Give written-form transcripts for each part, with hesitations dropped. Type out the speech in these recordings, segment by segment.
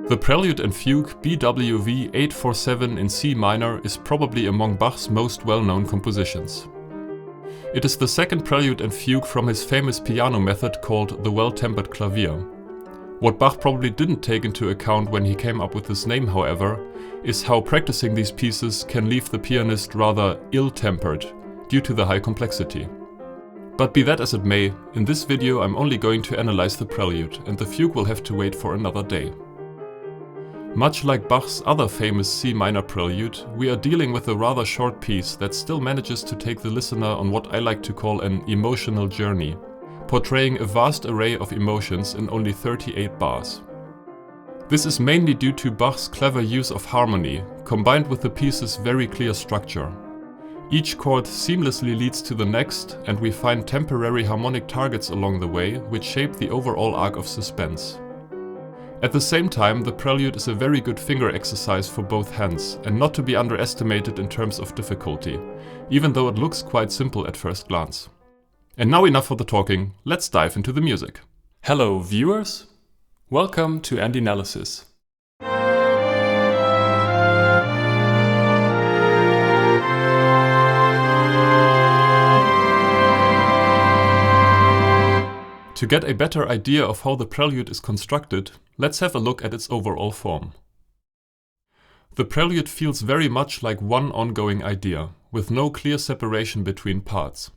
The Prelude and Fugue BWV847 in C minor is probably among Bach's most well-known compositions. It is the second Prelude and Fugue from his famous piano method called the Well-Tempered Clavier. What Bach probably didn't take into account when he came up with this name, however, is how practicing these pieces can leave the pianist rather ill-tempered due to the high complexity. But be that as it may, in this video I'm only going to analyze the Prelude, and the Fugue will have to wait for another day. Much like Bach's other famous C minor Prelude, we are dealing with a rather short piece that still manages to take the listener on what I like to call an emotional journey, portraying a vast array of emotions in only 38 bars. This is mainly due to Bach's clever use of harmony, combined with the piece's very clear structure. Each chord seamlessly leads to the next, and we find temporary harmonic targets along the way, which shape the overall arc of suspense. At the same time, the Prelude is a very good finger exercise for both hands, and not to be underestimated in terms of difficulty, even though it looks quite simple at first glance. And now enough for the talking, let's dive into the music. Hello viewers, welcome to Andynalysis. To get a better idea of how the Prelude is constructed, let's have a look at its overall form. The Prelude feels very much like one ongoing idea, with no clear separation between parts.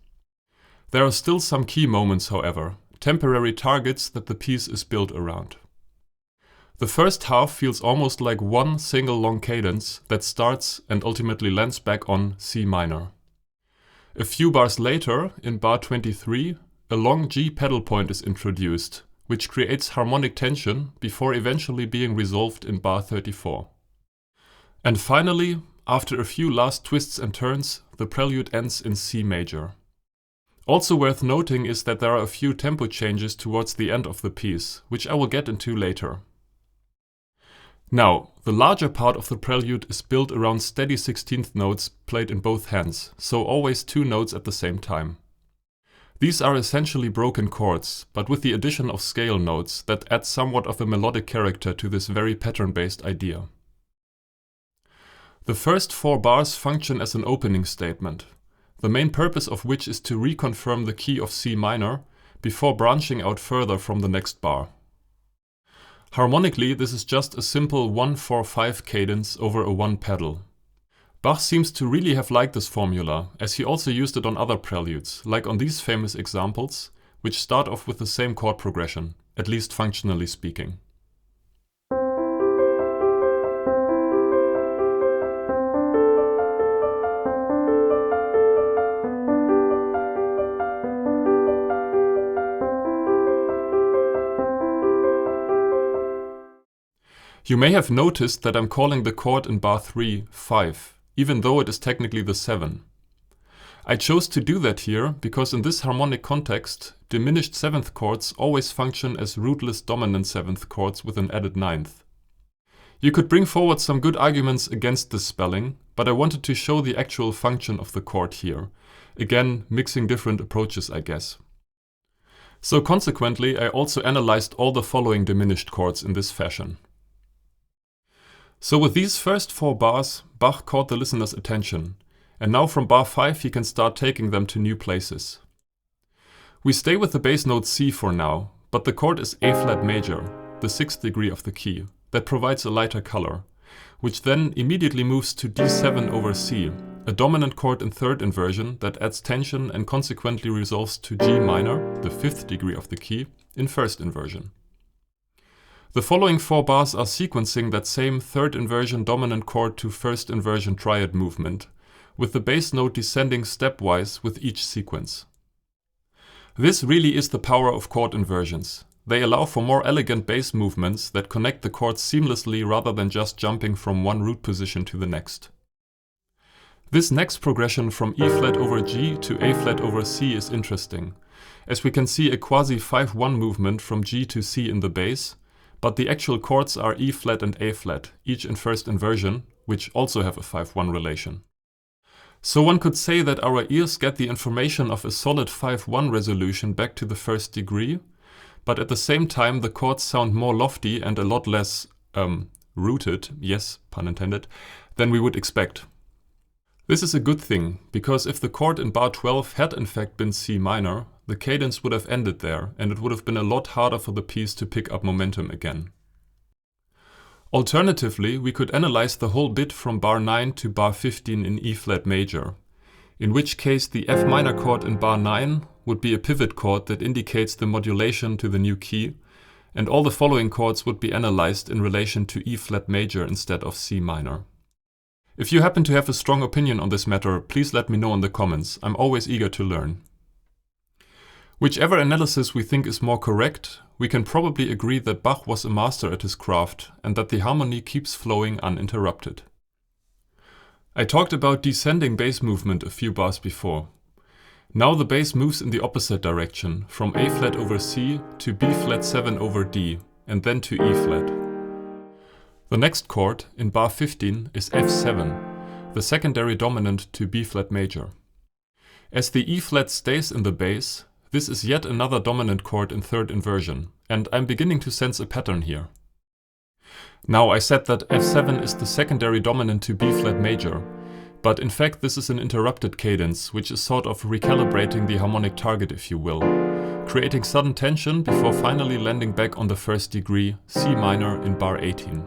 There are still some key moments, however, temporary targets that the piece is built around. The first half feels almost like one single long cadence that starts and ultimately lands back on C minor. A few bars later, in bar 23, a long G pedal point is introduced, which creates harmonic tension before eventually being resolved in bar 34. And finally, after a few last twists and turns, the Prelude ends in C major. Also worth noting is that there are a few tempo changes towards the end of the piece, which I will get into later. Now, the larger part of the Prelude is built around steady 16th notes played in both hands, so always two notes at the same time. These are essentially broken chords, but with the addition of scale notes that add somewhat of a melodic character to this very pattern-based idea. The first 4 bars function as an opening statement, the main purpose of which is to reconfirm the key of C minor before branching out further from the next bar. Harmonically, this is just a simple 1-4-5 cadence over a 1 pedal. Bach seems to really have liked this formula, as he also used it on other preludes, like on these famous examples, which start off with the same chord progression, at least functionally speaking. You may have noticed that I'm calling the chord in bar 3 5. Even though it is technically the 7. I chose to do that here because in this harmonic context, diminished 7th chords always function as rootless dominant 7th chords with an added 9th. You could bring forward some good arguments against this spelling, but I wanted to show the actual function of the chord here. Again, mixing different approaches, I guess. So consequently, I also analyzed all the following diminished chords in this fashion. So with these first 4 bars, Bach caught the listener's attention, and now from bar 5 he can start taking them to new places. We stay with the bass note C for now, but the chord is A flat major, the 6th degree of the key, that provides a lighter color, which then immediately moves to D7 over C, a dominant chord in 3rd inversion that adds tension and consequently resolves to G minor, the 5th degree of the key, in 1st inversion. The following 4 bars are sequencing that same 3rd inversion dominant chord to 1st inversion triad movement, with the bass note descending stepwise with each sequence. This really is the power of chord inversions. They allow for more elegant bass movements that connect the chords seamlessly rather than just jumping from one root position to the next. This next progression from E flat over G to A flat over C is interesting, as we can see a quasi 5-1 movement from G to C in the bass, but the actual chords are E flat and A flat, each in 1st inversion, which also have a 5-1 relation. So one could say that our ears get the information of a solid 5-1 resolution back to the 1st degree, but at the same time the chords sound more lofty and a lot less rooted, yes, pun intended, than we would expect. This is a good thing, because if the chord in bar 12 had in fact been C minor, the cadence would have ended there, and it would have been a lot harder for the piece to pick up momentum again. Alternatively, we could analyze the whole bit from bar 9 to bar 15 in E flat major, in which case the F minor chord in bar 9 would be a pivot chord that indicates the modulation to the new key, and all the following chords would be analyzed in relation to E flat major instead of C minor. If you happen to have a strong opinion on this matter, please let me know in the comments. I'm always eager to learn. Whichever analysis we think is more correct, we can probably agree that Bach was a master at his craft and that the harmony keeps flowing uninterrupted. I talked about descending bass movement a few bars before. Now the bass moves in the opposite direction, from A flat over C to B flat 7 over D, and then to E flat. The next chord, in bar 15, is F7, the secondary dominant to B flat major. As the E flat stays in the bass, this is yet another dominant chord in third inversion, and I'm beginning to sense a pattern here. Now, I said that F7 is the secondary dominant to B flat major, but in fact this is an interrupted cadence, which is sort of recalibrating the harmonic target, if you will, creating sudden tension before finally landing back on the first degree, C minor in bar 18.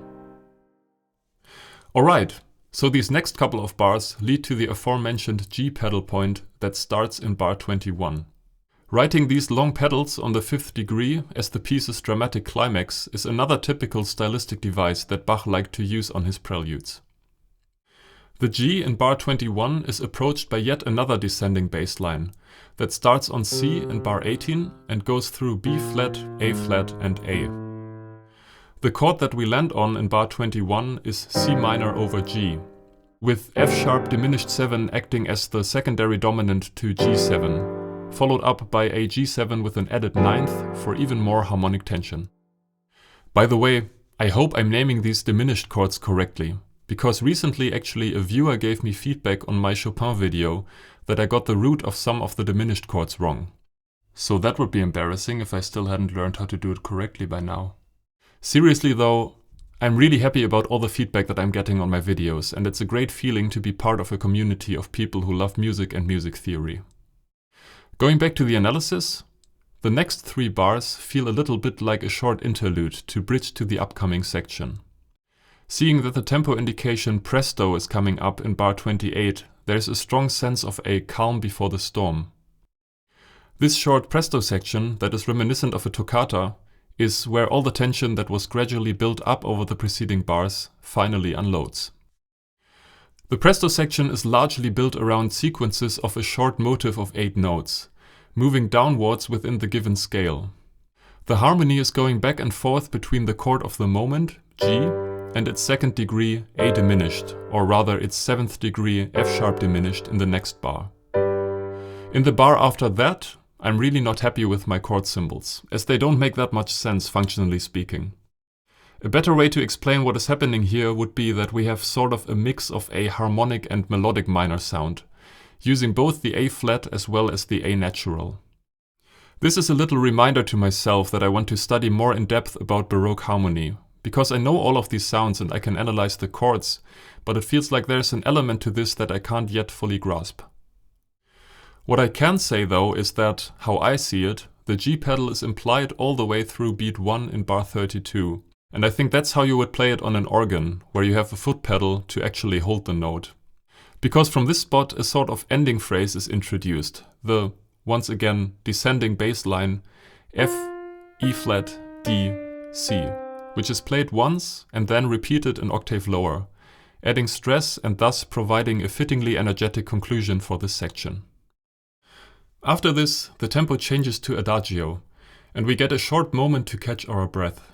Alright, so these next couple of bars lead to the aforementioned G pedal point that starts in bar 21. Writing these long pedals on the 5th degree as the piece's dramatic climax is another typical stylistic device that Bach liked to use on his preludes. The G in bar 21 is approached by yet another descending bass line that starts on C in bar 18 and goes through B flat, A flat and A. The chord that we land on in bar 21 is C minor over G, with F sharp diminished 7 acting as the secondary dominant to G7, followed up by a G7 with an added 9th for even more harmonic tension. By the way, I hope I'm naming these diminished chords correctly, because recently actually a viewer gave me feedback on my Chopin video that I got the root of some of the diminished chords wrong. So that would be embarrassing if I still hadn't learned how to do it correctly by now. Seriously though, I'm really happy about all the feedback that I'm getting on my videos, and it's a great feeling to be part of a community of people who love music and music theory. Going back to the analysis, the next 3 bars feel a little bit like a short interlude to bridge to the upcoming section. Seeing that the tempo indication presto is coming up in bar 28, there's a strong sense of a calm before the storm. This short presto section, that is reminiscent of a toccata, is where all the tension that was gradually built up over the preceding bars finally unloads. The presto section is largely built around sequences of a short motive of 8 notes, moving downwards within the given scale. The harmony is going back and forth between the chord of the moment, G, and its 2nd degree, A diminished, or rather its 7th degree, F sharp diminished in the next bar. In the bar after that, I'm really not happy with my chord symbols, as they don't make that much sense functionally speaking. A better way to explain what is happening here would be that we have sort of a mix of a harmonic and melodic minor sound, using both the A flat as well as the A natural. This is a little reminder to myself that I want to study more in depth about Baroque harmony, because I know all of these sounds and I can analyze the chords, but it feels like there's an element to this that I can't yet fully grasp. What I can say though is that, how I see it, the G pedal is implied all the way through beat 1 in bar 32, and I think that's how you would play it on an organ, where you have a foot pedal to actually hold the note. Because from this spot a sort of ending phrase is introduced, the, once again, descending bass line F, E flat, D, C, which is played once and then repeated an octave lower, adding stress and thus providing a fittingly energetic conclusion for this section. After this, the tempo changes to adagio, and we get a short moment to catch our breath.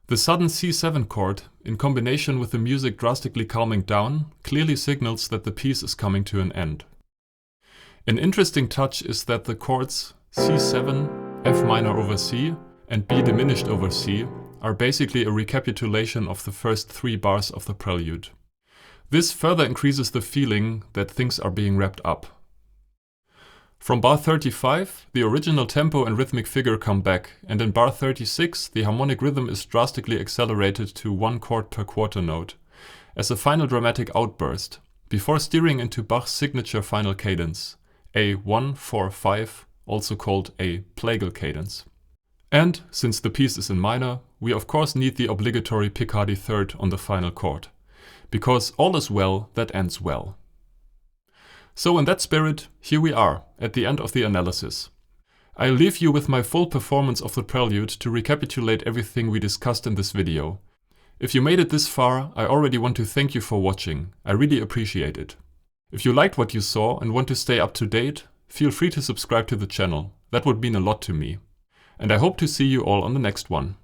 The sudden C7 chord, in combination with the music drastically calming down, clearly signals that the piece is coming to an end. An interesting touch is that the chords C7, F minor over C, and B diminished over C are basically a recapitulation of the first 3 bars of the prelude. This further increases the feeling that things are being wrapped up. From bar 35, the original tempo and rhythmic figure come back, and in bar 36, the harmonic rhythm is drastically accelerated to 1 chord per quarter note, as a final dramatic outburst, before steering into Bach's signature final cadence, a 1-4-5, also called a plagal cadence. And, since the piece is in minor, we of course need the obligatory Picardy third on the final chord, because all is well that ends well. So in that spirit, here we are, at the end of the analysis. I'll leave you with my full performance of the Prelude to recapitulate everything we discussed in this video. If you made it this far, I already want to thank you for watching. I really appreciate it. If you liked what you saw and want to stay up to date, feel free to subscribe to the channel. That would mean a lot to me. And I hope to see you all on the next one.